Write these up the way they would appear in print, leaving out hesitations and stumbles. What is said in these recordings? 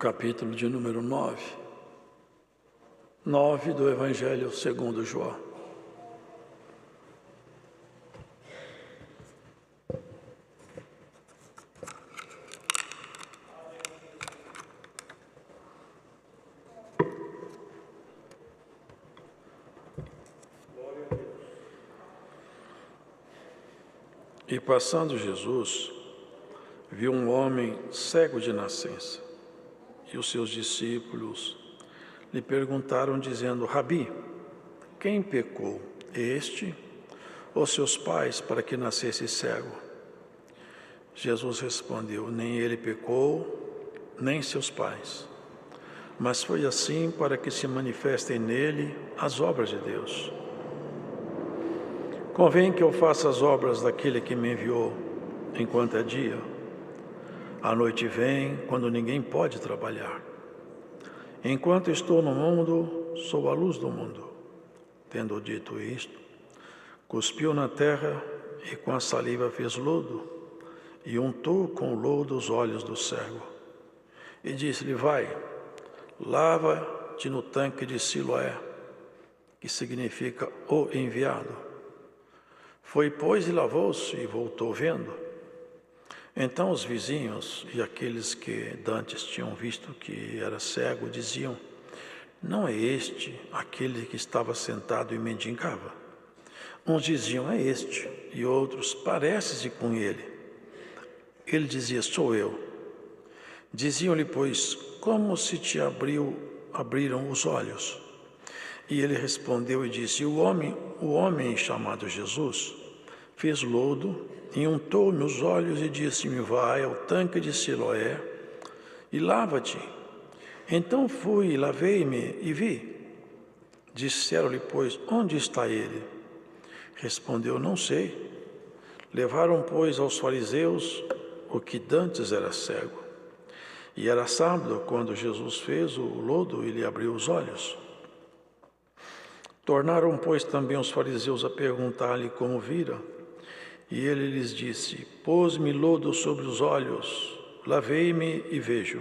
capítulo de número 9 do Evangelho segundo João. E passando Jesus, viu um homem cego de nascença, e os seus discípulos lhe perguntaram, dizendo: Rabi, quem pecou, este ou seus pais, para que nascesse cego? Jesus respondeu: nem ele pecou, nem seus pais, mas foi assim para que se manifestem nele as obras de Deus. Convém que eu faça as obras daquele que me enviou, enquanto é dia. A noite vem, quando ninguém pode trabalhar. Enquanto estou no mundo, sou a luz do mundo. Tendo dito isto, cuspiu na terra e com a saliva fez lodo, e untou com o lodo os olhos do cego. E disse-lhe: vai, lava-te no tanque de Siloé, que significa o enviado. Foi, pois, e lavou-se e voltou vendo. Então os vizinhos e aqueles que dantes tinham visto que era cego diziam: não é este aquele que estava sentado e mendigava? Uns diziam: é este, e outros: parece-se com ele. Ele dizia: sou eu. Diziam-lhe, pois: como se te abriram os olhos? E ele respondeu e disse: o homem chamado Jesus fez lodo e untou-me os olhos e disse-me: vai ao tanque de Siloé e lava-te. Então fui, lavei-me e vi. Disseram-lhe, pois: onde está ele? Respondeu: não sei. Levaram, pois, aos fariseus o que dantes era cego. E era sábado quando Jesus fez o lodo e lhe abriu os olhos. Tornaram, pois, também os fariseus a perguntar-lhe como vira. E ele lhes disse: pôs-me lodo sobre os olhos, lavei-me e vejo.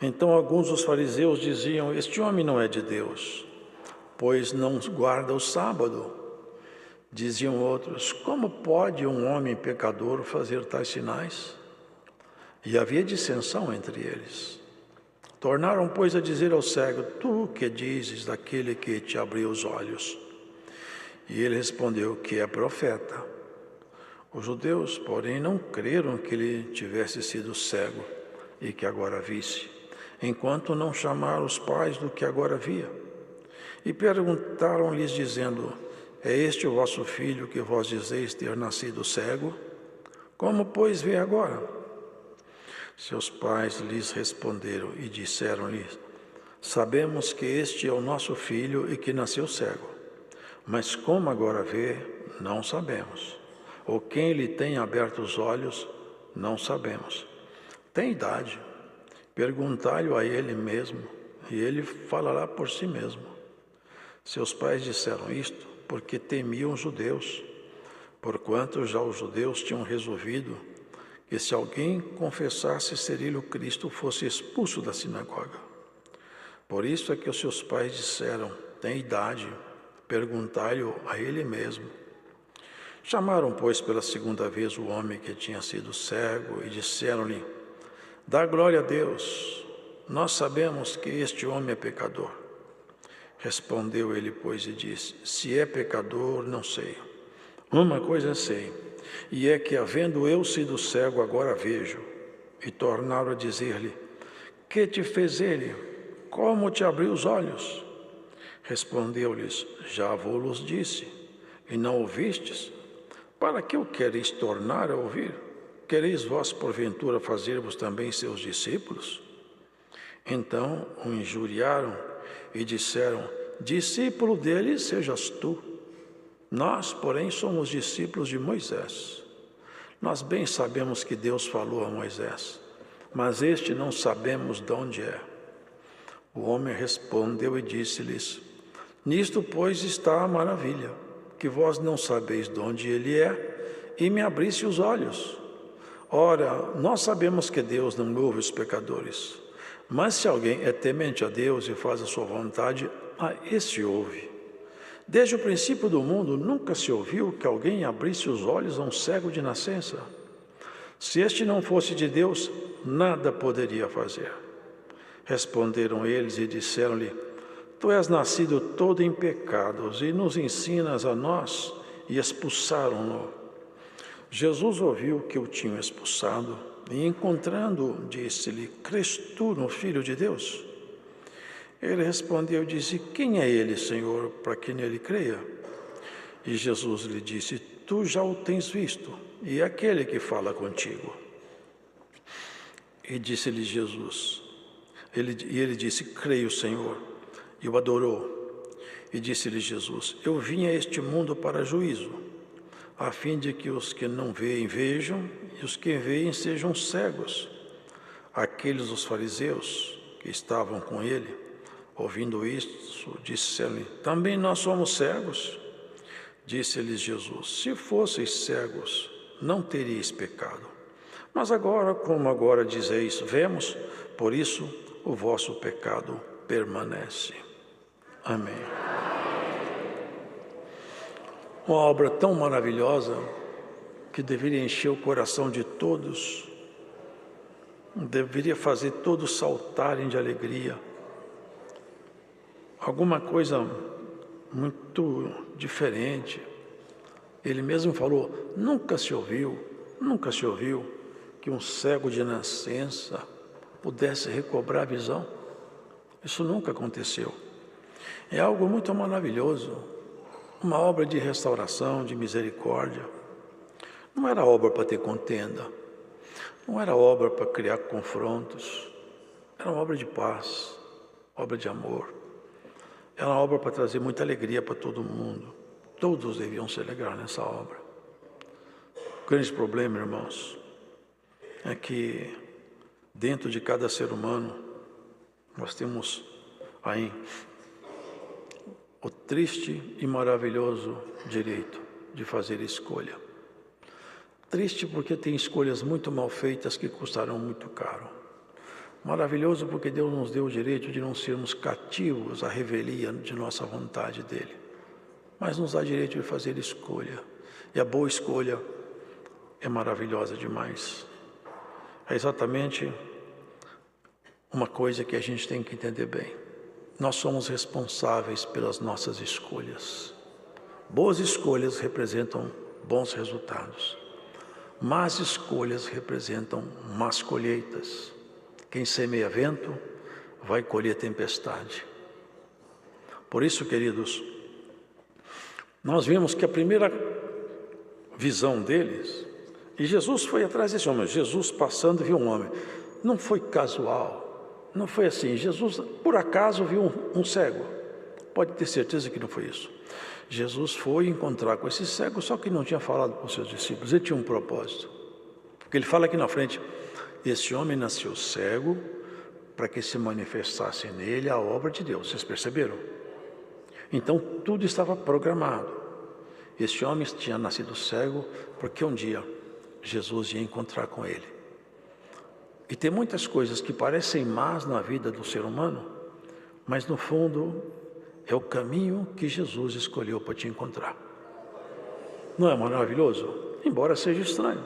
Então alguns dos fariseus diziam: este homem não é de Deus, pois não guarda o sábado. Diziam outros: como pode um homem pecador fazer tais sinais? E havia dissensão entre eles. Tornaram, pois, a dizer ao cego: tu que dizes daquele que te abriu os olhos? E ele respondeu que é profeta. Os judeus, porém, não creram que ele tivesse sido cego e que agora visse, enquanto não chamaram os pais do que agora via. E perguntaram-lhes, dizendo: é este o vosso filho que vós dizeis ter nascido cego? Como, pois, vê agora? Seus pais lhes responderam e disseram-lhes: sabemos que este é o nosso filho e que nasceu cego, mas como agora vê, não sabemos. Ou quem lhe tem aberto os olhos, não sabemos. Tem idade, perguntai-lhe a ele mesmo, e ele falará por si mesmo. Seus pais disseram isto porque temiam os judeus, porquanto já os judeus tinham resolvido que se alguém confessasse ser ele o Cristo, fosse expulso da sinagoga. Por isso é que os seus pais disseram: tem idade, perguntai-lhe a ele mesmo. Chamaram, pois, pela segunda vez o homem que tinha sido cego e disseram-lhe: dá glória a Deus, nós sabemos que este homem é pecador. Respondeu ele, pois, e disse: se é pecador, não sei. Uma coisa sei, e é que, havendo eu sido cego, agora vejo. E tornaram a dizer-lhe: que te fez ele? Como te abriu os olhos? Respondeu-lhes: já vos disse, e não ouvistes? Para que o quereis tornar a ouvir? Quereis vós, porventura, fazer-vos também seus discípulos? Então o injuriaram e disseram: discípulo dele sejas tu. Nós, porém, somos discípulos de Moisés. Nós bem sabemos que Deus falou a Moisés, mas este não sabemos de onde é. O homem respondeu e disse-lhes: nisto, pois, está a maravilha, que vós não sabeis de onde ele é, e me abriste os olhos. Ora, nós sabemos que Deus não ouve os pecadores, Mas se alguém é temente a Deus e faz a sua vontade, a esse ouve. Desde o princípio do mundo, nunca se ouviu que alguém abrisse os olhos a um cego de nascença. Se este não fosse de Deus, nada poderia fazer. Responderam eles e disseram-lhe: Tu és nascido todo em pecados e nos ensinas a nós, e expulsaram-no. Jesus ouviu que o tinham expulsado, e encontrando-o, disse-lhe: Crês tu no Filho de Deus? Ele respondeu e disse: Quem é ele, Senhor, para que nele creia? E Jesus lhe disse: Tu já o tens visto, e é aquele que fala contigo. E disse-lhe Jesus, ele disse: Creio, Senhor. E o adorou. E disse-lhe Jesus: Eu vim a este mundo para juízo, a fim de que os que não veem vejam, e os que veem sejam cegos. Aqueles dos fariseus que estavam com ele, ouvindo isso, disseram-lhe: Também nós somos cegos? Disse-lhes Jesus: Se fosseis cegos, não teríeis pecado. Mas agora, como agora dizeis, vemos, por isso o vosso pecado permanece. Amém. Uma obra tão maravilhosa que deveria encher o coração de todos, deveria fazer todos saltarem de alegria. Alguma coisa muito diferente. Ele mesmo falou: nunca se ouviu que um cego de nascença pudesse recobrar a visão. Isso nunca aconteceu. É algo muito maravilhoso, uma obra de restauração, de misericórdia. Não era obra para ter contenda, não era obra para criar confrontos, era uma obra de paz, obra de amor. Era uma obra para trazer muita alegria para todo mundo. Todos deviam se alegrar nessa obra. O grande problema, irmãos, é que dentro de cada ser humano nós temos aí o triste e maravilhoso direito de fazer escolha. Triste porque tem escolhas muito mal feitas que custarão muito caro. Maravilhoso porque Deus nos deu o direito de não sermos cativos à revelia de nossa vontade dEle. Mas nos dá direito de fazer escolha. E a boa escolha é maravilhosa demais. É exatamente uma coisa que a gente tem que entender bem. Nós somos responsáveis pelas nossas escolhas. Boas escolhas representam bons resultados. Más escolhas representam más colheitas. Quem semeia vento vai colher tempestade. Por isso, queridos, nós vimos que a primeira visão deles, e Jesus foi atrás desse homem, Jesus passando viu um homem, não foi casual. Não foi assim. Jesus, por acaso, viu um cego. Pode ter certeza que não foi isso. Jesus foi encontrar com esse cego, só que não tinha falado com os seus discípulos. Ele tinha um propósito. Porque ele fala aqui na frente: esse homem nasceu cego para que se manifestasse nele a obra de Deus. Vocês perceberam? Então, tudo estava programado. Esse homem tinha nascido cego porque um dia Jesus ia encontrar com ele. E tem muitas coisas que parecem más na vida do ser humano, mas no fundo é o caminho que Jesus escolheu para te encontrar. Não é maravilhoso? Embora seja estranho.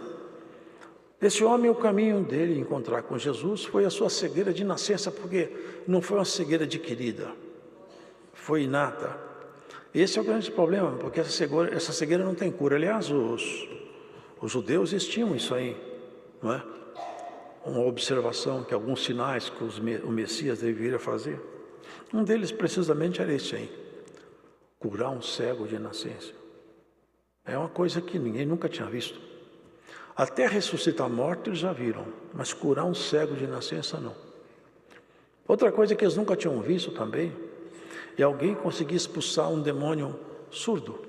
Esse homem, o caminho dele encontrar com Jesus foi a sua cegueira de nascença, porque não foi uma cegueira adquirida, foi inata. Esse é o grande problema, porque essa cegueira não tem cura. Aliás, os judeus estimam isso aí, não é? Uma observação que alguns sinais que o Messias deveria fazer. Um deles precisamente era esse aí: curar um cego de nascença. É uma coisa que ninguém nunca tinha visto. Até ressuscitar morto eles já viram, mas curar um cego de nascença não. Outra coisa que eles nunca tinham visto também é alguém conseguir expulsar um demônio surdo,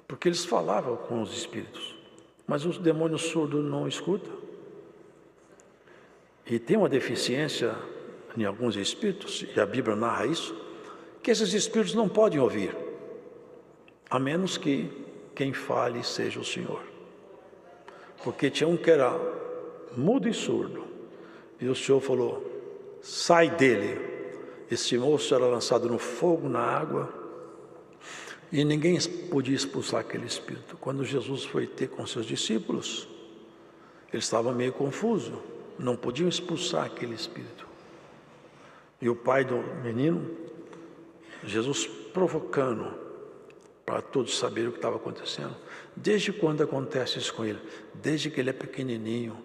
porque eles falavam com os espíritos, mas o demônio surdo não escuta. E tem uma deficiência em alguns espíritos, e a Bíblia narra isso, que esses espíritos não podem ouvir, a menos que quem fale seja o Senhor. Porque tinha um que era mudo e surdo, e o Senhor falou: sai dele. Esse moço era lançado no fogo, na água, e ninguém podia expulsar aquele espírito. Quando Jesus foi ter com seus discípulos, ele estava meio confuso, não podiam expulsar aquele espírito. E o pai do menino, Jesus provocando, para todos saberem o que estava acontecendo. Desde quando acontece isso com ele? Desde que ele é pequenininho,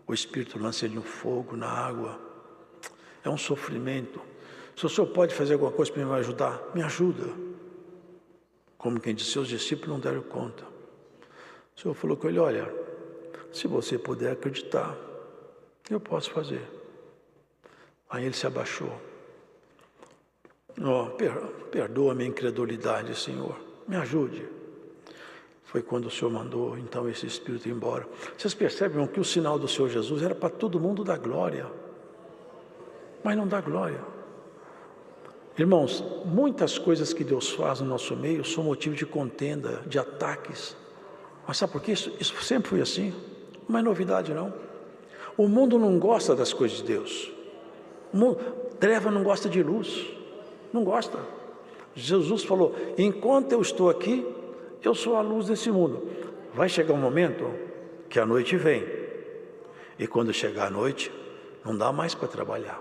o espírito lança ele no fogo, na água. É um sofrimento. Se o senhor pode fazer alguma coisa para me ajudar, me ajuda. Como quem disse, seus discípulos não deram conta. O senhor falou com ele, olha, se você puder acreditar, eu posso fazer. Aí ele se abaixou. Perdoa a minha incredulidade, Senhor, me ajude. Foi quando o Senhor mandou então esse espírito ir embora. Vocês percebem que o sinal do Senhor Jesus era para todo mundo dar glória, mas não dá glória. Irmãos, muitas coisas que Deus faz no nosso meio são motivo de contenda, de ataques. Mas sabe por quê? Isso sempre foi assim, não é novidade não. O mundo não gosta das coisas de Deus. Treva não gosta de luz, não gosta. Jesus falou, enquanto eu estou aqui, eu sou a luz desse mundo. Vai chegar um momento que a noite vem, e quando chegar a noite, não dá mais para trabalhar.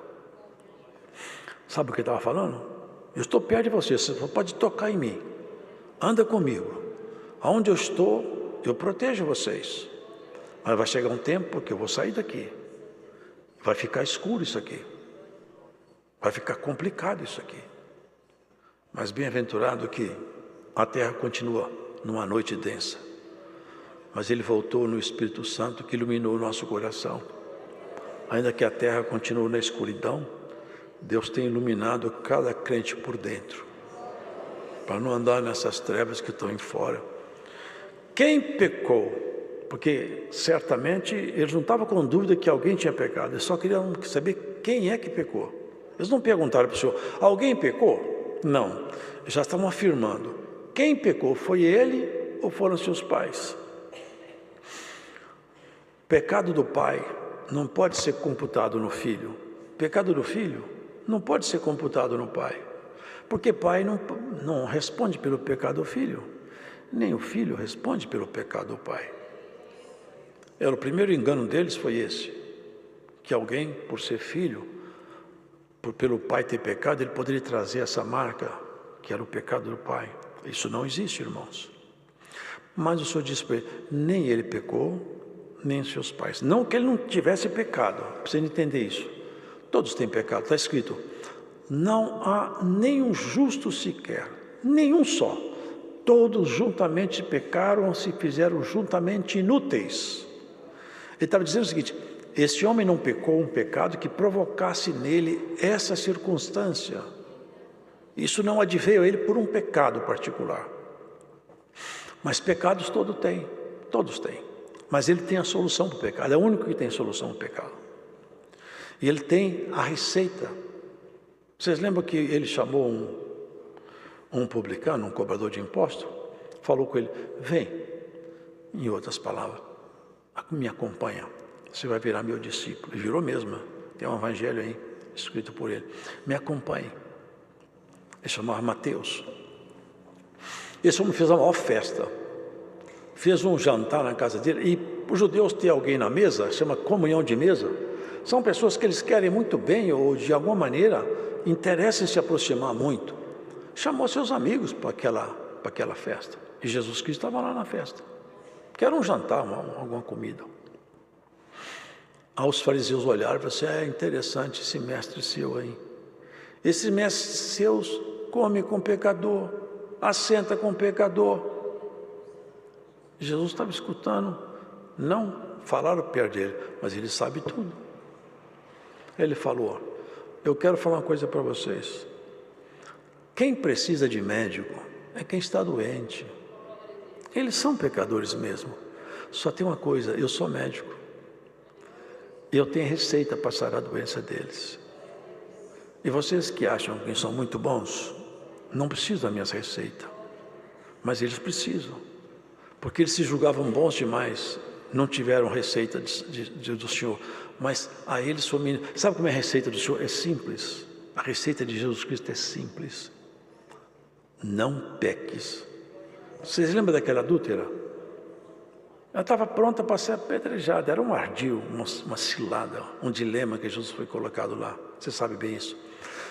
Sabe o que ele estava falando? Eu estou perto de você pode tocar em mim, anda comigo. Aonde eu estou, eu protejo vocês. Mas vai chegar um tempo que eu vou sair daqui, vai ficar escuro isso aqui, vai ficar complicado isso aqui. Mas bem-aventurado que a terra continua numa noite densa, mas ele voltou no Espírito Santo que iluminou o nosso coração. Ainda que a terra continue na escuridão, Deus tem iluminado cada crente por dentro, para não andar nessas trevas que estão em fora. Quem pecou? Porque certamente eles não estavam com dúvida que alguém tinha pecado, eles só queriam saber quem é que pecou. Eles não perguntaram para o Senhor, alguém pecou? Não, eles já estavam afirmando, quem pecou, foi ele ou foram seus pais? O pecado do pai não pode ser computado no filho, o pecado do filho não pode ser computado no pai, porque pai não responde pelo pecado do filho, nem o filho responde pelo pecado do pai. O primeiro engano deles foi esse, que alguém, por ser filho, pelo pai ter pecado, ele poderia trazer essa marca, que era o pecado do pai. Isso não existe, irmãos. Mas o Senhor disse para ele, nem ele pecou, nem seus pais. Não que ele não tivesse pecado, precisa entender isso. Todos têm pecado, está escrito, não há nenhum justo sequer, nenhum só. Todos juntamente pecaram, se fizeram juntamente inúteis. Ele estava dizendo o seguinte, esse homem não pecou um pecado que provocasse nele essa circunstância. Isso não adveio a ele por um pecado particular. Mas pecados todos têm. Mas ele tem a solução para o pecado, é o único que tem solução para o pecado. E ele tem a receita. Vocês lembram que ele chamou um publicano, um cobrador de imposto? Falou com ele, vem, em outras palavras, me acompanha, você vai virar meu discípulo. E virou mesmo, tem um evangelho aí, escrito por ele. Me acompanhe. Ele chamava Mateus. Esse homem fez a maior festa, fez um jantar na casa dele, e os judeus têm alguém na mesa, chama comunhão de mesa, são pessoas que eles querem muito bem, ou de alguma maneira, interessam em se aproximar muito. Chamou seus amigos para aquela festa, e Jesus Cristo estava lá na festa, que era um jantar, alguma comida. Aí os fariseus olharam e falaram assim, é interessante esse mestre seu aí, esses mestres seus come com pecador, assenta com pecador. Jesus estava escutando, não falaram perto dele, mas ele sabe tudo. Ele falou, eu quero falar uma coisa para vocês, quem precisa de médico é quem está doente, eles são pecadores mesmo, só tem uma coisa, eu sou médico, eu tenho receita para sarar a doença deles. E vocês que acham que são muito bons, não precisam das minhas receitas, mas eles precisam, porque eles se julgavam bons demais, não tiveram receita do Senhor, mas a eles foi menino. Sabe como é a receita do Senhor? É simples. A receita de Jesus Cristo é simples. Não peques. Vocês lembram daquela adúltera? Ela estava pronta para ser apedrejada. Era um ardil, uma cilada, um dilema que Jesus foi colocado lá. Você sabe bem isso.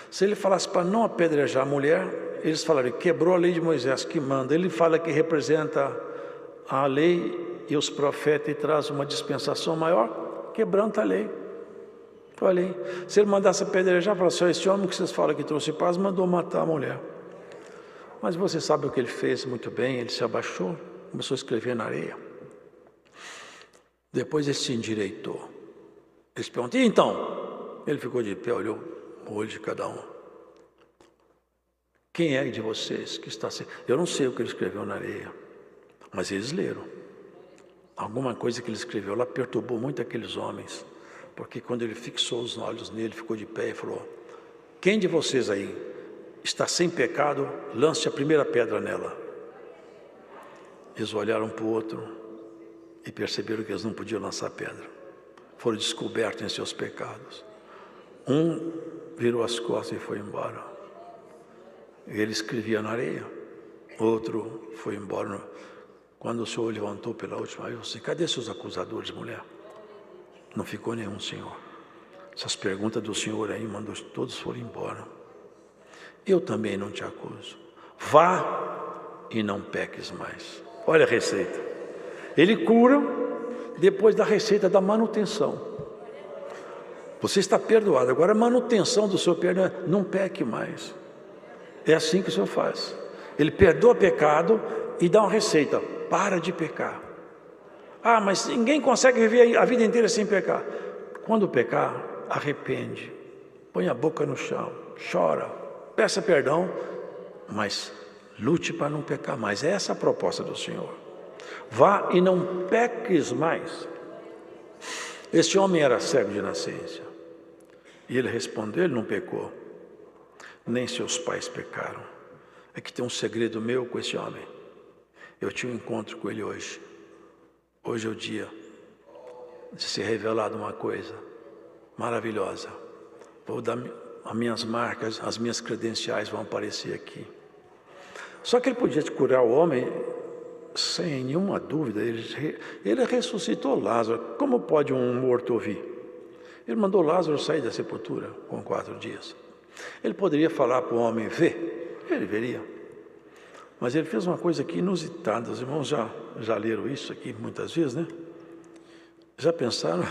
Se ele falasse para não apedrejar a mulher, eles falariam, quebrou a lei de Moisés, que manda. Ele fala que representa a lei e os profetas e traz uma dispensação maior, quebranta a lei. Foi a lei. Se ele mandasse apedrejar, falasse assim, esse homem que vocês falam que trouxe paz, mandou matar a mulher. Mas você sabe o que ele fez muito bem, ele se abaixou, começou a escrever na areia. Depois ele se endireitou. Eles perguntam, e então? Ele ficou de pé, olhou o olho de cada um. Quem é de vocês que está... Eu não sei o que ele escreveu na areia, mas eles leram. Alguma coisa que ele escreveu lá perturbou muito aqueles homens, porque quando ele fixou os olhos nele, ficou de pé e falou, quem de vocês aí está sem pecado, lance a primeira pedra nela. Eles olharam para o outro e perceberam que eles não podiam lançar pedra. Foram descobertos em seus pecados. Um virou as costas e foi embora. Ele escrevia na areia. Outro foi embora. Quando o Senhor levantou pela última vez, eu disse, cadê seus acusadores, mulher? Não ficou nenhum, Senhor. Essas perguntas do Senhor aí, mandou, todos foram embora. Eu também não te acuso. Vá e não peques mais. Olha a receita. Ele cura depois da receita da manutenção. Você está perdoado. Agora a manutenção do seu perdão, não peque mais. É assim que o Senhor faz. Ele perdoa pecado e dá uma receita. Para de pecar. Ah, mas ninguém consegue viver a vida inteira sem pecar. Quando pecar, arrepende. Põe a boca no chão. Chora. Peça perdão. Mas lute para não pecar mais. É essa a proposta do Senhor. Vá e não peques mais. Este homem era cego de nascença. E ele respondeu, ele não pecou. Nem seus pais pecaram. É que tem um segredo meu com esse homem. Eu tive um encontro com ele hoje. Hoje é o dia de ser revelado uma coisa maravilhosa. Vou dar as minhas marcas, as minhas credenciais vão aparecer aqui. Só que ele podia curar o homem sem nenhuma dúvida. Ele ressuscitou Lázaro. Como pode um morto ouvir? Ele mandou Lázaro sair da sepultura com 4 dias. Ele poderia falar para o homem ver, ele veria. Mas ele fez uma coisa aqui inusitada. Os irmãos já leram isso aqui muitas vezes, né? Já pensaram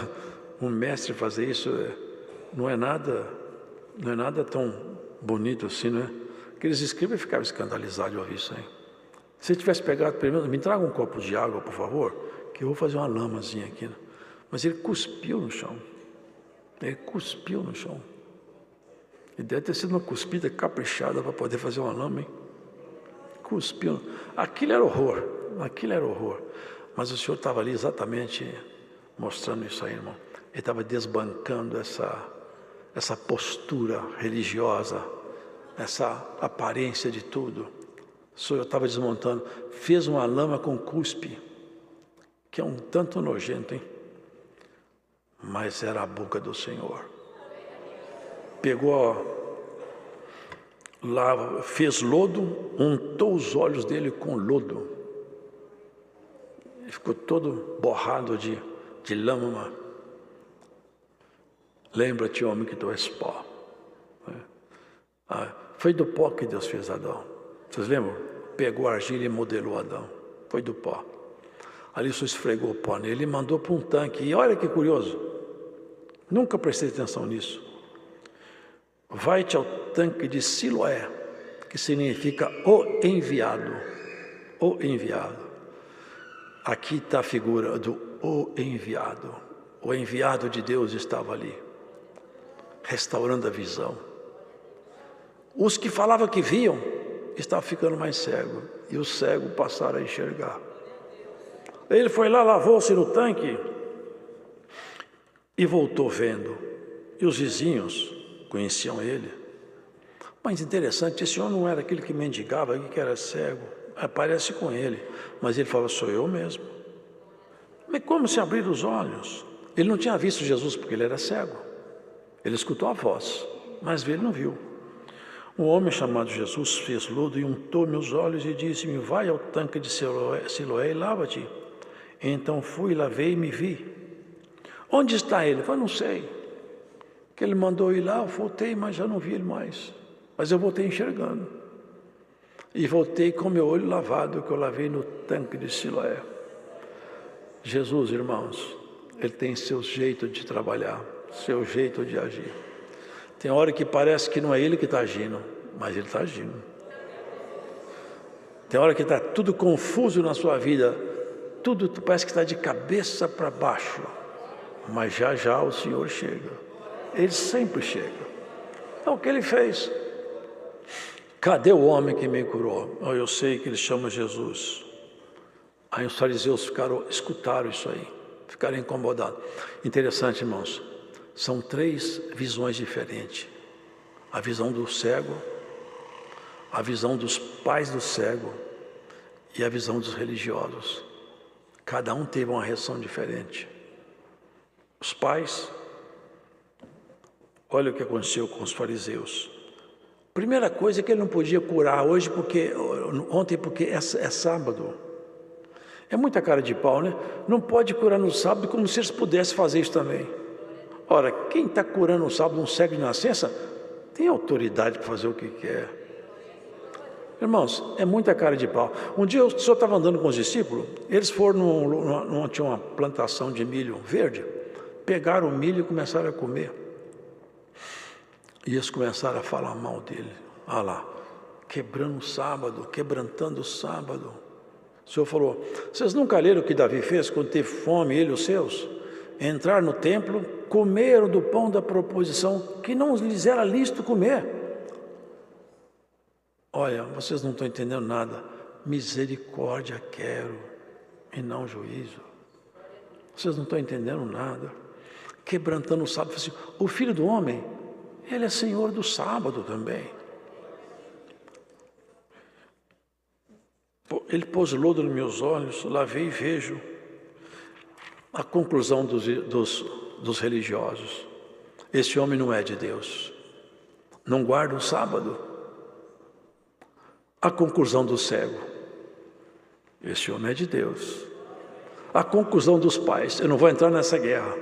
um mestre fazer isso? Não é nada tão bonito assim, não é? Aqueles escribas ficavam escandalizados de ouvir isso aí. Se ele tivesse pegado primeiro, me traga um copo de água, por favor, que eu vou fazer uma lamazinha aqui. Né? Mas ele cuspiu no chão. Ele cuspiu no chão. E deve ter sido uma cuspida caprichada para poder fazer uma lama, hein? Cuspiu. Aquilo era horror. Aquilo era horror. Mas o Senhor estava ali exatamente mostrando isso aí, irmão. Ele estava desbancando essa postura religiosa, essa aparência de tudo. O Senhor estava desmontando. Fez uma lama com cuspe, que é um tanto nojento, hein? Mas era a boca do Senhor. Pegou lá, fez lodo, untou os olhos dele com lodo. Ele ficou todo borrado de lama. Lembra-te, homem, que tu és pó. Foi do pó que Deus fez Adão. Vocês lembram? Pegou a argila e modelou Adão. Foi do pó. Ali só esfregou o pó nele e mandou para um tanque. E olha que curioso. Nunca prestei atenção nisso. Vai-te ao tanque de Siloé, que significa o enviado. O enviado. Aqui está a figura do o enviado. O enviado de Deus estava ali, restaurando a visão. Os que falavam que viam, estavam ficando mais cegos. E os cegos passaram a enxergar. Ele foi lá, lavou-se no tanque e voltou vendo. E os vizinhos conheciam ele. Mas interessante, esse homem não era aquele que mendigava, que era cego. Aparece com ele. Mas ele falava, sou eu mesmo. Mas como se abrir os olhos? Ele não tinha visto Jesus porque ele era cego. Ele escutou a voz, mas ele não viu. Um homem chamado Jesus fez lodo e untou meus olhos e disse-me: vai ao tanque de Siloé e lava-te. Então fui, lavei e me vi. Onde está ele? Eu falei: não sei. Que ele mandou ir lá, eu voltei, mas já não vi ele mais. Mas eu voltei enxergando. E voltei com meu olho lavado, que eu lavei no tanque de Siloé. Jesus, irmãos, Ele tem seu jeito de trabalhar, seu jeito de agir. Tem hora que parece que não é Ele que está agindo, mas Ele está agindo. Tem hora que está tudo confuso na sua vida, tudo parece que está de cabeça para baixo, mas já já o Senhor chega. Ele sempre chega. Então o que Ele fez? Cadê o homem que me curou? Eu sei que ele chama Jesus. Aí os fariseus escutaram isso aí, ficaram incomodados. Interessante, irmãos, são 3 visões diferentes. A visão do cego, a visão dos pais do cego e a visão dos religiosos. Cada um teve uma reação diferente. Os pais, olha o que aconteceu com os fariseus. Primeira coisa é que ele não podia curar ontem porque é sábado. É muita cara de pau, né? Não pode curar no sábado como se eles pudessem fazer isso também. Ora, quem está curando no sábado um cego de nascença, tem autoridade para fazer o que quer. Irmãos, é muita cara de pau. Um dia o Senhor estava andando com os discípulos, eles foram tinha uma plantação de milho verde, pegaram o milho e começaram a comer. E eles começaram a falar mal dele. Olha lá, quebrando o sábado, quebrantando o sábado. O Senhor falou: vocês nunca leram o que Davi fez quando teve fome, ele e os seus? Entraram no templo, comeram do pão da proposição, que não lhes era lícito comer. Olha, vocês não estão entendendo nada. Misericórdia quero, e não juízo. Vocês não estão entendendo nada. Quebrantando o sábado, assim, o Filho do Homem, Ele é Senhor do sábado também. Ele pôs lodo nos meus olhos, lavei e vejo. A conclusão dos religiosos: esse homem não é de Deus, não guarda o sábado. A conclusão do cego: esse homem é de Deus. A conclusão dos pais: eu não vou entrar nessa guerra.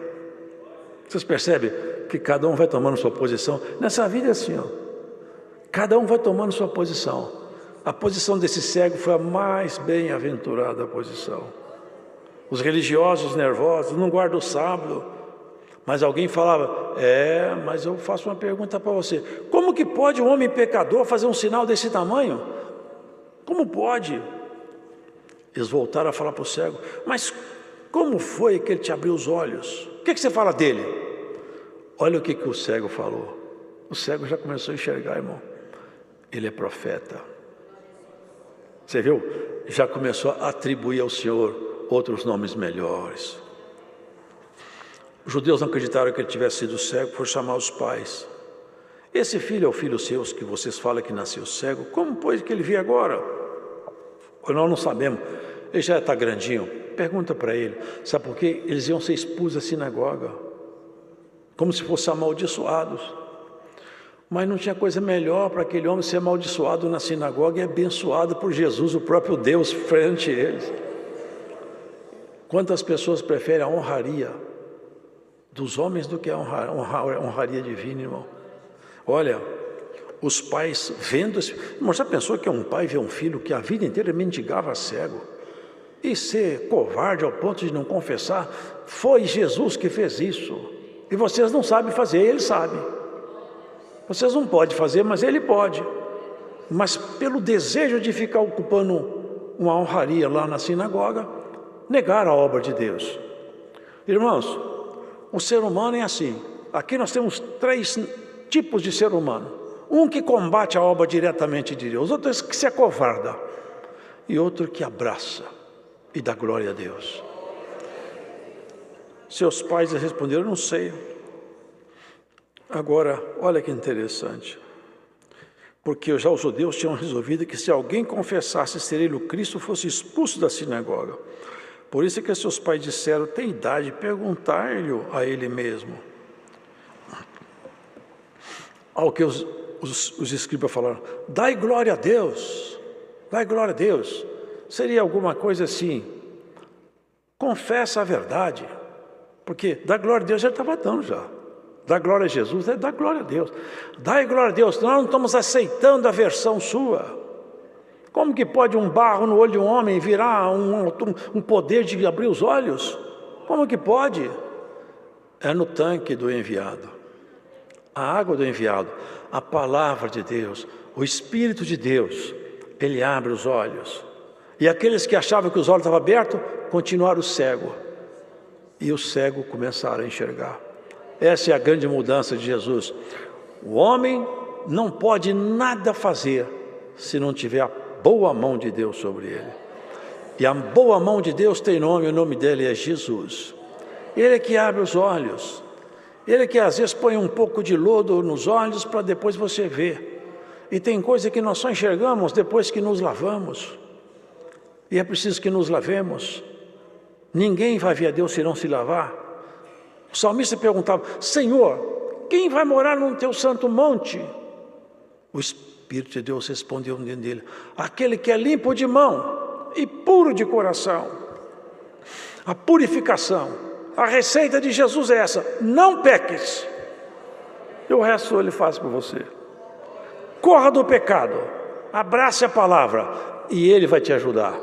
Vocês percebem que cada um vai tomando sua posição? Nessa vida é assim, ó. Cada um vai tomando sua posição. A posição desse cego foi a mais bem-aventurada posição. Os religiosos nervosos: não guardam o sábado. Mas alguém falava: mas eu faço uma pergunta para você. Como que pode um homem pecador fazer um sinal desse tamanho? Como pode? Eles voltaram a falar para o cego: mas como foi que ele te abriu os olhos? O que você fala dele? Olha o que o cego falou. O cego já começou a enxergar, irmão. Ele é profeta. Você viu? Já começou a atribuir ao Senhor outros nomes melhores. Os judeus não acreditaram que ele tivesse sido cego, foram chamar os pais. Esse filho é o filho seu que vocês falam que nasceu cego. Como pode que ele vê agora? Nós não sabemos. Ele já está grandinho. Pergunta para ele. Sabe por quê? Eles iam ser expulsos da sinagoga, como se fossem amaldiçoados. Mas não tinha coisa melhor para aquele homem ser amaldiçoado na sinagoga e abençoado por Jesus, o próprio Deus, frente a eles. Quantas pessoas preferem a honraria dos homens do que a honraria divina, irmão? Olha, os pais vendo... Irmão, já pensou que um pai vê um filho que a vida inteira mendigava cego e ser covarde ao ponto de não confessar? Foi Jesus que fez isso. E vocês não sabem fazer, ele sabe. Vocês não podem fazer, mas ele pode. Mas pelo desejo de ficar ocupando uma honraria lá na sinagoga, negaram a obra de Deus. Irmãos, o ser humano é assim. Aqui nós temos 3 tipos de ser humano. Um que combate a obra diretamente de Deus, outro que se acovarda, e outro que abraça e dá glória a Deus. Seus pais responderam: não sei. Agora, olha que interessante, porque já os judeus tinham resolvido que se alguém confessasse ser ele o Cristo, fosse expulso da sinagoga. Por isso que seus pais disseram, tem idade de perguntar-lhe a ele mesmo. Ao que os escribas falaram, dai glória a Deus, dai glória a Deus. Seria alguma coisa assim, confessa a verdade, porque dar glória a Deus já estava dando já. Dar glória a Jesus é dar glória a Deus. Dai glória a Deus, nós não estamos aceitando a versão sua. Como que pode um barro no olho de um homem virar um poder de abrir os olhos? Como que pode? É no tanque do enviado. A água do enviado, a palavra de Deus, o Espírito de Deus, ele abre os olhos. E aqueles que achavam que os olhos estavam abertos, continuaram cegos. E os cegos começaram a enxergar. Essa é a grande mudança de Jesus. O homem não pode nada fazer se não tiver a boa mão de Deus sobre ele. E a boa mão de Deus tem nome, o nome dele é Jesus. Ele é que abre os olhos. Ele é que às vezes põe um pouco de lodo nos olhos para depois você ver. E tem coisa que nós só enxergamos depois que nos lavamos. E é preciso que nos lavemos. Ninguém vai ver a Deus se não se lavar. O salmista perguntava, Senhor, quem vai morar no teu santo monte? O Espírito de Deus respondeu dentro dele, aquele que é limpo de mão e puro de coração. A purificação, a receita de Jesus é essa, não peques. E o resto ele faz por você. Corra do pecado, abrace a palavra e ele vai te ajudar.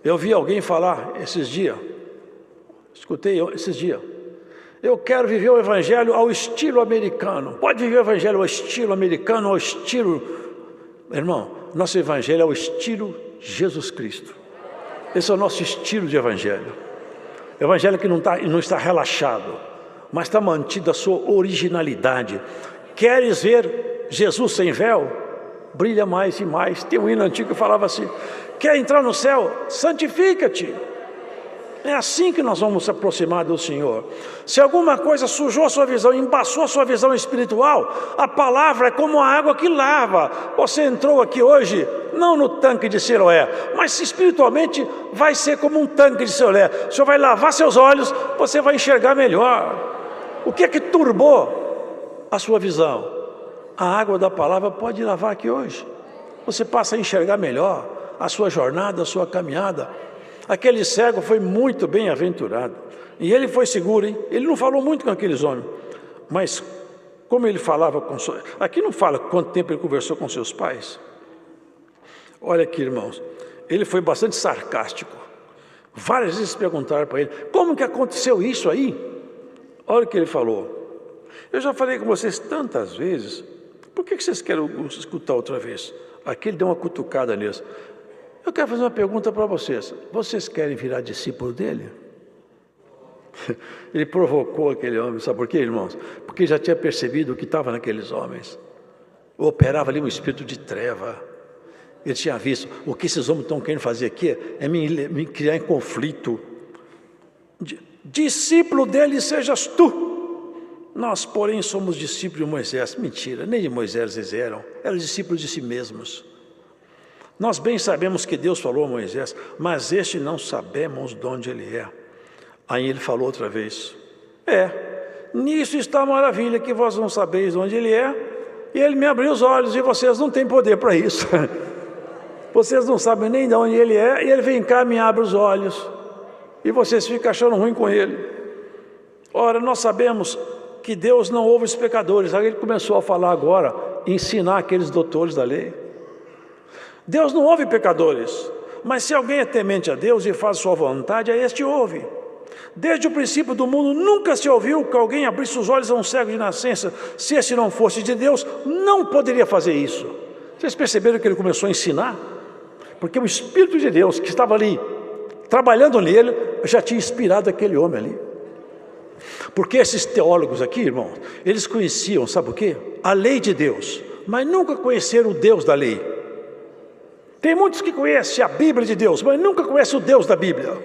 Eu vi alguém falar esses dias, escutei esses dias, eu quero viver o evangelho ao estilo americano. Pode viver o evangelho ao estilo americano, ao estilo... Irmão, nosso evangelho é ao estilo Jesus Cristo. Esse é o nosso estilo de evangelho. Evangelho que não está relaxado, mas está mantido a sua originalidade. Queres ver Jesus sem véu? Brilha mais e mais. Tem um hino antigo que falava assim, quer entrar no céu? Santifica-te. É assim que nós vamos se aproximar do Senhor. Se alguma coisa sujou a sua visão, embaçou a sua visão espiritual, a palavra é como a água que lava. Você entrou aqui hoje, não no tanque de Siloé, mas espiritualmente vai ser como um tanque de Siloé. O Senhor vai lavar seus olhos, você vai enxergar melhor. O que é que turbou a sua visão? A água da palavra pode lavar aqui hoje. Você passa a enxergar melhor a sua jornada, a sua caminhada. Aquele cego foi muito bem-aventurado. E ele foi seguro, hein? Ele não falou muito com aqueles homens. Mas como ele falava com... Aqui não fala quanto tempo ele conversou com seus pais. Olha aqui, irmãos. Ele foi bastante sarcástico. Várias vezes perguntaram para ele, como que aconteceu isso aí? Olha o que ele falou. Eu já falei com vocês tantas vezes. Por que vocês querem escutar outra vez? Aqui ele deu uma cutucada neles. Eu quero fazer uma pergunta para vocês. Vocês querem virar discípulo dele? Ele provocou aquele homem, sabe por quê, irmãos? Porque já tinha percebido o que estava naqueles homens. Operava ali um espírito de treva. Ele tinha visto, o que esses homens estão querendo fazer aqui é me criar em conflito. Discípulo dele sejas tu. Nós, porém, somos discípulos de Moisés. Mentira, nem de Moisés eles eram discípulos de si mesmos. Nós bem sabemos que Deus falou a Moisés, mas este não sabemos de onde ele é. Aí ele falou outra vez, nisso está a maravilha, que vós não sabeis de onde ele é, e ele me abriu os olhos, e vocês não têm poder para isso. Vocês não sabem nem de onde ele é, e ele vem cá e me abre os olhos, e vocês ficam achando ruim com ele. Ora, nós sabemos que Deus não ouve os pecadores. Aí ele começou a falar agora, ensinar aqueles doutores da lei. Deus não ouve pecadores, mas se alguém é temente a Deus e faz sua vontade, a este ouve. Desde o princípio do mundo nunca se ouviu que alguém abrisse os olhos a um cego de nascença. Se esse não fosse de Deus, não poderia fazer isso. Vocês perceberam que ele começou a ensinar? Porque o Espírito de Deus que estava ali, trabalhando nele, já tinha inspirado aquele homem ali. Porque esses teólogos aqui, irmãos, eles conheciam, sabe o quê? A lei de Deus, mas nunca conheceram o Deus da lei. Tem muitos que conhecem a Bíblia de Deus, mas nunca conhecem o Deus da Bíblia.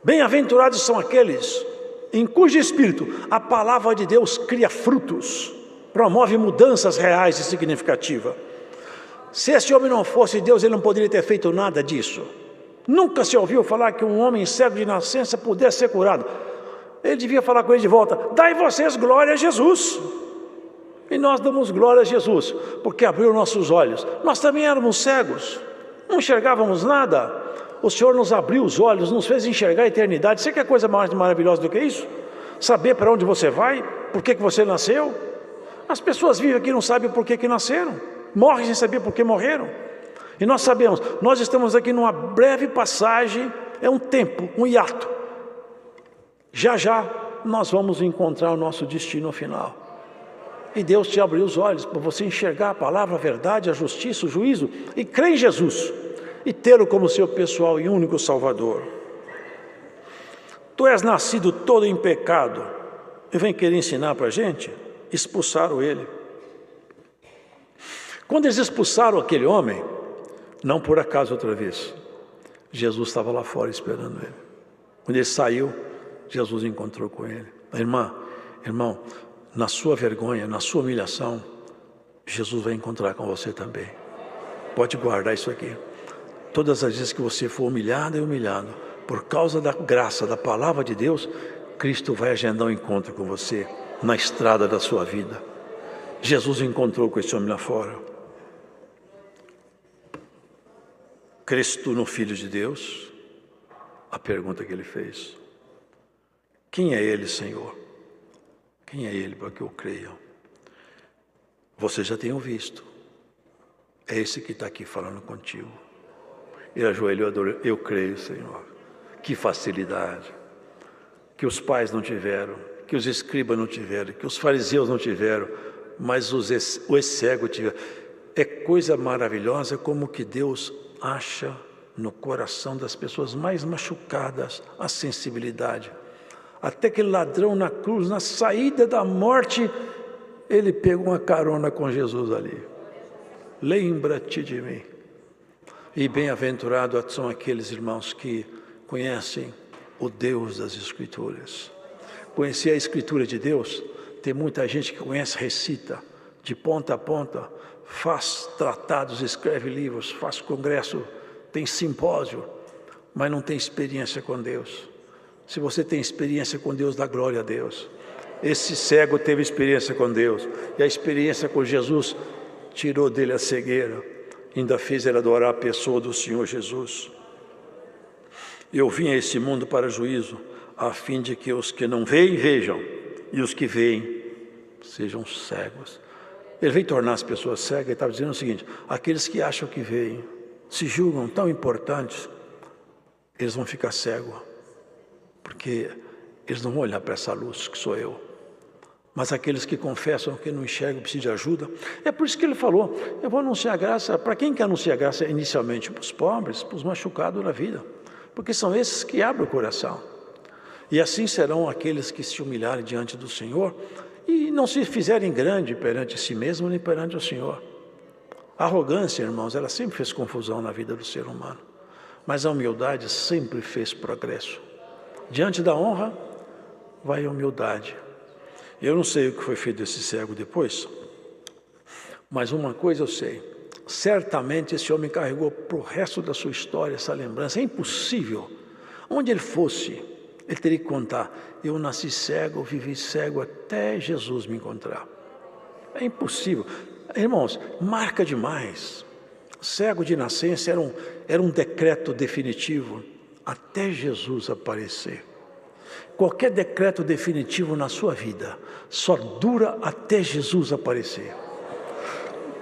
Bem-aventurados são aqueles em cujo espírito a palavra de Deus cria frutos, promove mudanças reais e significativas. Se esse homem não fosse Deus, ele não poderia ter feito nada disso. Nunca se ouviu falar que um homem cego de nascença pudesse ser curado. Ele devia falar com ele de volta: dai vocês glória a Jesus. E nós damos glória a Jesus, porque abriu nossos olhos. Nós também éramos cegos, não enxergávamos nada. O Senhor nos abriu os olhos, nos fez enxergar a eternidade. Você quer coisa mais maravilhosa do que isso? Saber para onde você vai, por que você nasceu. As pessoas vivem aqui e não sabem por que nasceram, morrem sem saber por que morreram. E nós sabemos, nós estamos aqui numa breve passagem, é um tempo, um hiato. Já já nós vamos encontrar o nosso destino final. E Deus te abriu os olhos para você enxergar a palavra, a verdade, a justiça, o juízo, e crer em Jesus, e tê-lo como seu pessoal e único Salvador. Tu és nascido todo em pecado, e vem querer ensinar para a gente? Expulsaram ele. Quando eles expulsaram aquele homem, não por acaso outra vez, Jesus estava lá fora esperando ele. Quando ele saiu, Jesus encontrou com ele. Irmão, na sua vergonha, na sua humilhação, Jesus vai encontrar com você também. Pode guardar isso aqui. Todas as vezes que você for humilhado e humilhado, por causa da graça, da palavra de Deus, Cristo vai agendar um encontro com você na estrada da sua vida. Jesus encontrou com esse homem lá fora. Crês tu no Filho de Deus? A pergunta que ele fez. Quem é ele, Senhor? Quem é ele para que eu creia? Você já tem visto. É esse que está aqui falando contigo. Ele ajoelhou e adorou. Eu creio, Senhor. Que facilidade. Que os pais não tiveram, que os escribas não tiveram, que os fariseus não tiveram, mas os cegos tiveram. É coisa maravilhosa como que Deus acha no coração das pessoas mais machucadas a sensibilidade. Até aquele ladrão na cruz, na saída da morte, ele pegou uma carona com Jesus ali. Lembra-te de mim. E bem-aventurados são aqueles irmãos que conhecem o Deus das Escrituras. Conhecer a Escritura de Deus, tem muita gente que conhece, recita, de ponta a ponta, faz tratados, escreve livros, faz congresso, tem simpósio, mas não tem experiência com Deus. Se você tem experiência com Deus, dá glória a Deus. Esse cego teve experiência com Deus, e a experiência com Jesus tirou dele a cegueira, ainda fez ele adorar a pessoa do Senhor Jesus. Eu vim a esse mundo para juízo, a fim de que os que não veem, vejam, e os que veem, sejam cegos. Ele veio tornar as pessoas cegas, ele estava dizendo o seguinte: aqueles que acham que veem, se julgam tão importantes, eles vão ficar cegos, porque eles não vão olhar para essa luz que sou eu. Mas aqueles que confessam que não enxergam, precisam de ajuda, é por isso que ele falou: eu vou anunciar a graça. Para quem quer anunciar a graça? Inicialmente para os pobres, para os machucados na vida, porque são esses que abrem o coração. E assim serão aqueles que se humilharem diante do Senhor e não se fizerem grande perante si mesmo nem perante o Senhor. A arrogância, irmãos, ela sempre fez confusão na vida do ser humano, mas a humildade sempre fez progresso. Diante da honra, vai a humildade. Eu não sei o que foi feito desse cego depois, mas uma coisa eu sei: certamente esse homem carregou para o resto da sua história essa lembrança. É impossível, onde ele fosse, ele teria que contar: eu nasci cego, eu vivi cego até Jesus me encontrar. É impossível. Irmãos, marca demais. Cego de nascença era um decreto definitivo até Jesus aparecer. Qualquer decreto definitivo na sua vida só dura até Jesus aparecer.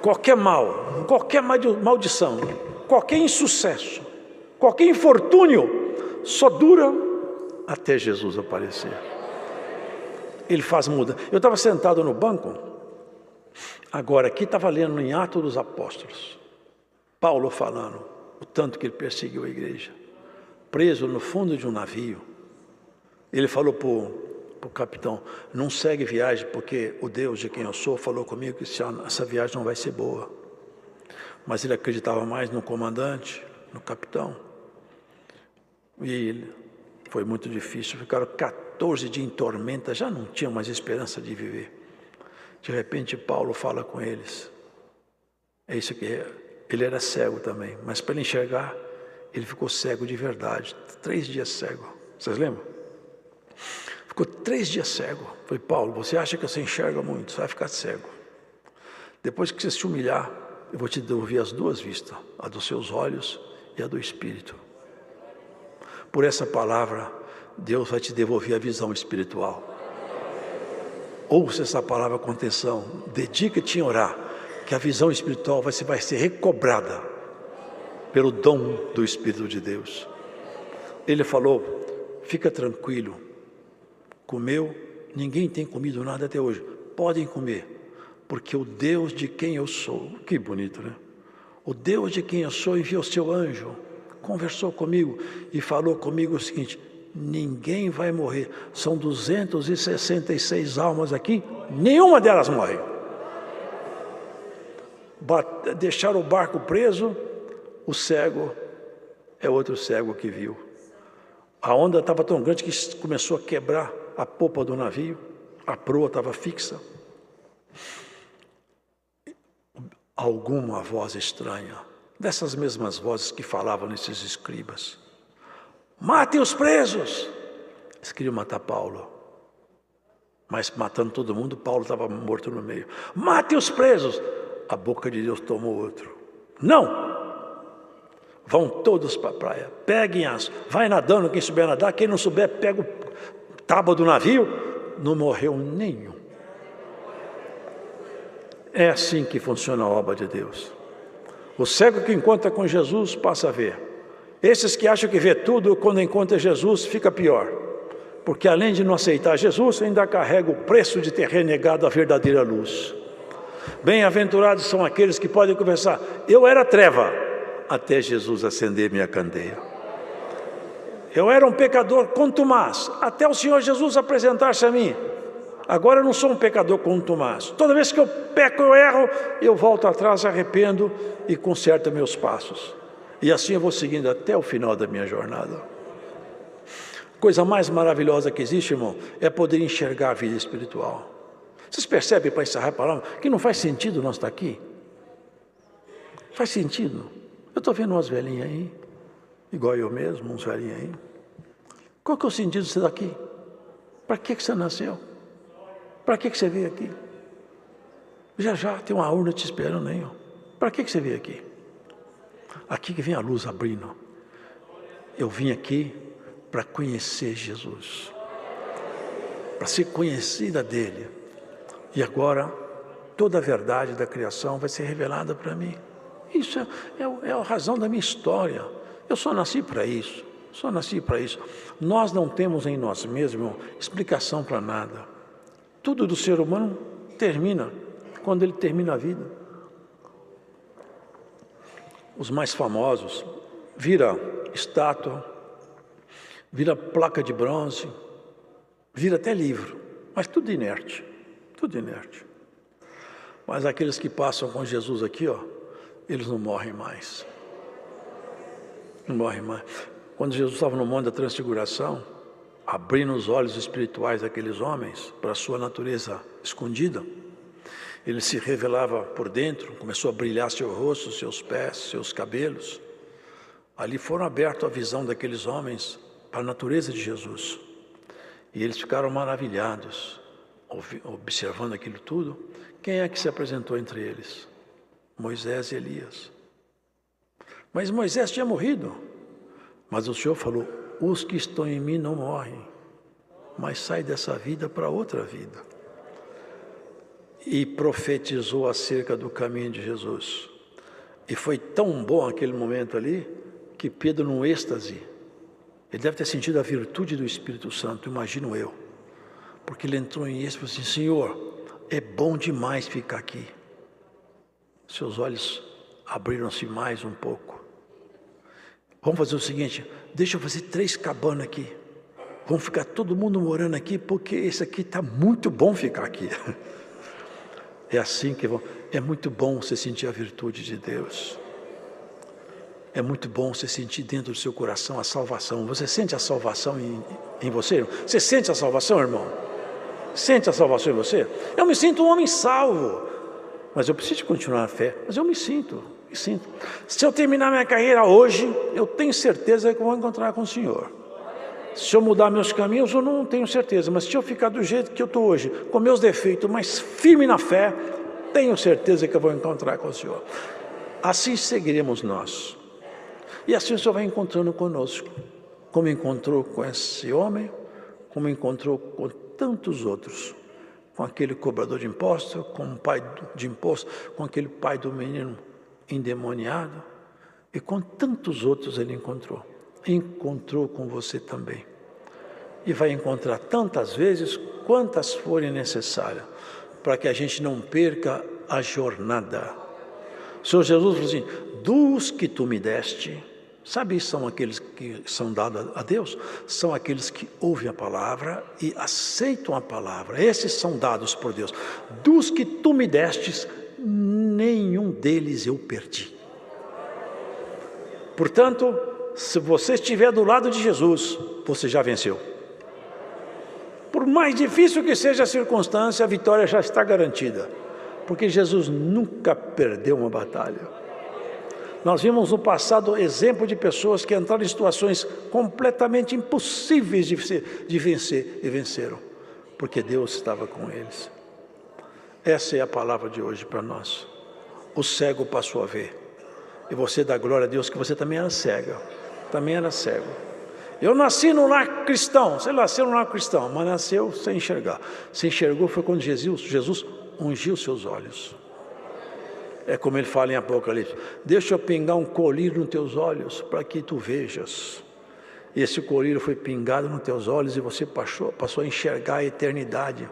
Qualquer mal, qualquer maldição, qualquer insucesso, qualquer infortúnio só dura até Jesus aparecer. Ele faz muda. Eu estava sentado no banco, agora aqui estava lendo em Atos dos Apóstolos, Paulo falando o tanto que ele perseguiu a igreja, preso no fundo de um navio. Ele falou para o capitão: não segue viagem, porque o Deus de quem eu sou falou comigo que essa viagem não vai ser boa. Mas ele acreditava mais no comandante, no capitão. E foi muito difícil, ficaram 14 dias em tormenta, já não tinham mais esperança de viver. De repente Paulo fala com eles. É isso que é. Ele era cego também, mas para ele enxergar, ele ficou cego de verdade, 3 dias cego. Vocês lembram? Ficou 3 dias cego. Falei, Paulo, você acha que você enxerga muito, você vai ficar cego. Depois que você se humilhar, eu vou te devolver as 2 vistas, a dos seus olhos e a do Espírito. Por essa palavra, Deus vai te devolver a visão espiritual. Ouça essa palavra com atenção, dedica-te em orar, que a visão espiritual vai ser recobrada pelo dom do Espírito de Deus. Ele falou, fica tranquilo, comeu, ninguém tem comido nada até hoje, podem comer, porque o Deus de quem eu sou, que bonito, né? O Deus de quem eu sou enviou seu anjo, conversou comigo e falou comigo o seguinte, ninguém vai morrer, são 266 almas aqui, nenhuma delas morre. Deixaram o barco preso, o cego é outro cego que viu. A onda estava tão grande que começou a quebrar a popa do navio, a proa estava fixa. Alguma voz estranha, dessas mesmas vozes que falavam nesses escribas, matem os presos. Eles queriam matar Paulo, mas matando todo mundo, Paulo estava morto no meio. Matem os presos. A boca de Deus tomou outro. Não! Vão todos para a praia, peguem vai nadando, quem souber nadar, quem não souber, pega o tábua do navio, não morreu nenhum. É assim que funciona a obra de Deus. O cego que encontra com Jesus passa a ver. Esses que acham que vê tudo, quando encontra Jesus, fica pior. Porque além de não aceitar Jesus, ainda carrega o preço de ter renegado a verdadeira luz. Bem-aventurados são aqueles que podem conversar, eu era treva, até Jesus acender minha candeia. Eu era um pecador contumaz, até o Senhor Jesus apresentar-se a mim. Agora eu não sou um pecador contumaz. Toda vez que eu peco, eu erro, eu volto atrás, arrependo e conserto meus passos. E assim eu vou seguindo até o final da minha jornada. Coisa mais maravilhosa que existe, irmão, é poder enxergar a vida espiritual. Vocês percebem, para encerrar a palavra, que não faz sentido nós estar aqui? Faz sentido. Eu estou vendo umas velhinhas aí, igual eu mesmo, uns velhinhos aí. Qual que é o sentido de você estar aqui? Para que você nasceu? Para que você veio aqui? Já tem uma urna te esperando aí. Para que você veio aqui? Aqui que vem a luz abrindo. Eu vim aqui para conhecer Jesus, para ser conhecida dele. E agora toda a verdade da criação vai ser revelada para mim. Isso é a razão da minha história. Eu só nasci para isso. Só nasci para isso. Nós não temos em nós mesmos explicação para nada. Tudo do ser humano termina quando ele termina a vida. Os mais famosos vira estátua, vira placa de bronze, vira até livro, mas tudo inerte, tudo inerte. Mas aqueles que passam com Jesus aqui, ó, eles não morrem mais. Não morrem mais. Quando Jesus estava no Monte da Transfiguração, abrindo os olhos espirituais daqueles homens para a sua natureza escondida, ele se revelava por dentro, começou a brilhar seu rosto, seus pés, seus cabelos. Ali foram abertos a visão daqueles homens para a natureza de Jesus. E eles ficaram maravilhados, observando aquilo tudo. Quem é que se apresentou entre eles? Moisés e Elias. Mas Moisés tinha morrido. Mas o Senhor falou, os que estão em mim não morrem, mas saem dessa vida para outra vida. E profetizou acerca do caminho de Jesus. E foi tão bom aquele momento ali, que Pedro, num êxtase, ele deve ter sentido a virtude do Espírito Santo, imagino eu. Porque ele entrou em êxtase e falou assim, Senhor, é bom demais ficar aqui. Seus olhos abriram-se mais um pouco. Vamos fazer o seguinte, deixa eu fazer 3 cabanas aqui. Vamos ficar todo mundo morando aqui, porque esse aqui está muito bom ficar aqui. É assim que é muito bom você sentir a virtude de Deus. É muito bom você sentir dentro do seu coração a salvação. Você sente a salvação em você? Você sente a salvação, irmão? Sente a salvação em você? Eu me sinto um homem salvo. Mas eu preciso continuar a fé. Mas eu me sinto. Sim. Se eu terminar minha carreira hoje, eu tenho certeza que eu vou encontrar com o Senhor. Se eu mudar meus caminhos, eu não tenho certeza, mas se eu ficar do jeito que eu estou hoje, com meus defeitos, mas firme na fé, tenho certeza que eu vou encontrar com o Senhor. Assim seguiremos nós. E assim o Senhor vai encontrando conosco, como encontrou com esse homem, como encontrou com tantos outros, com aquele cobrador de impostos, com o pai de imposto, com aquele pai do menino endemoniado, e com tantos outros ele encontrou. Encontrou com você também. E vai encontrar tantas vezes quantas forem necessárias, para que a gente não perca a jornada. O Senhor Jesus falou assim: dos que tu me deste, sabe, são aqueles que são dados a Deus, são aqueles que ouvem a palavra e aceitam a palavra, esses são dados por Deus. Dos que tu me destes, nenhum deles eu perdi. Portanto, se você estiver do lado de Jesus, você já venceu. Por mais difícil que seja a circunstância, a vitória já está garantida, porque Jesus nunca perdeu uma batalha. Nós vimos no passado exemplo de pessoas que entraram em situações completamente impossíveis de vencer e venceram, porque Deus estava com eles. Essa é a palavra de hoje para nós. O cego passou a ver, e você dá glória a Deus que você também era cega, também era cego. Eu nasci num lar cristão, você nasceu num lar cristão, mas nasceu sem enxergar. Se enxergou foi quando Jesus ungiu seus olhos. É como ele fala em Apocalipse: deixa eu pingar um colírio nos teus olhos, para que tu vejas. Esse colírio foi pingado nos teus olhos e você passou a enxergar a eternidade.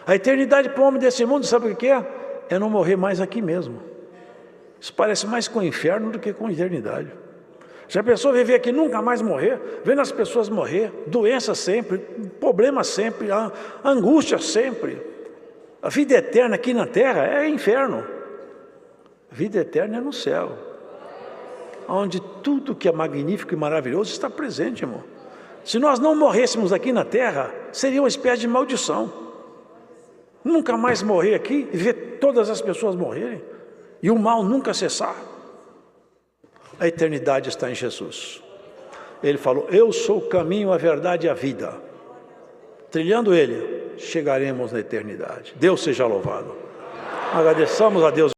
A eternidade para o homem desse mundo, sabe o que é? É não morrer mais aqui mesmo. Isso parece mais com o inferno do que com a eternidade. Já pensou viver aqui e nunca mais morrer? Vendo as pessoas morrer, doença sempre, problema sempre, angústia sempre. A vida eterna aqui na terra é inferno. A vida eterna é no céu, onde tudo que é magnífico e maravilhoso está presente, irmão. Se nós não morrêssemos aqui na terra, seria uma espécie de maldição. Nunca mais morrer aqui e ver todas as pessoas morrerem e o mal nunca cessar. A eternidade está em Jesus. Ele falou: eu sou o caminho, a verdade e a vida. Trilhando ele, chegaremos na eternidade. Deus seja louvado. Agradeçamos a Deus.